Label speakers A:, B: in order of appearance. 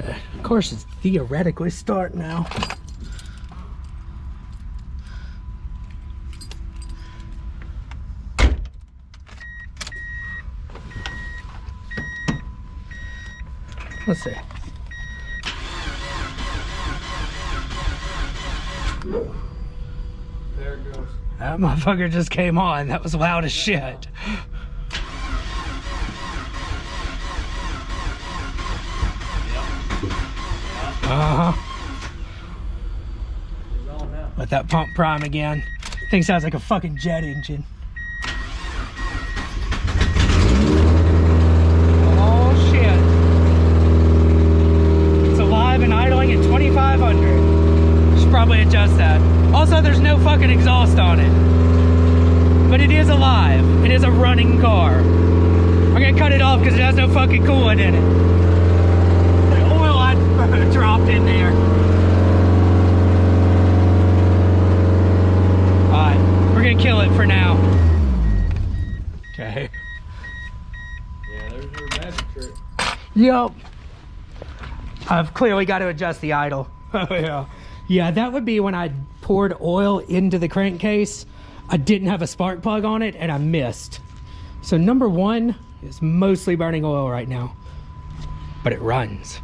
A: Okay, of course it's theoretically start now. Let's see.
B: There it goes.
A: That motherfucker just came on. That was loud as shit. Let that pump prime again. Thing sounds like a fucking jet engine. Oh shit. It's alive and idling at 2,500. Should probably adjust that. Also, there's no fucking exhaust on it. But it is alive. It is a running car. I'm gonna cut it off because it has no fucking coolant in it. The oil I dropped in there. Alright, we're gonna kill it for now. Okay.
B: Yeah, there's your magic trick.
A: Yep. I've clearly got to adjust the idle. Oh yeah. Yeah, that would be when I poured oil into the crankcase. I didn't have a spark plug on it and I missed. So number one is mostly burning oil right now, but it runs.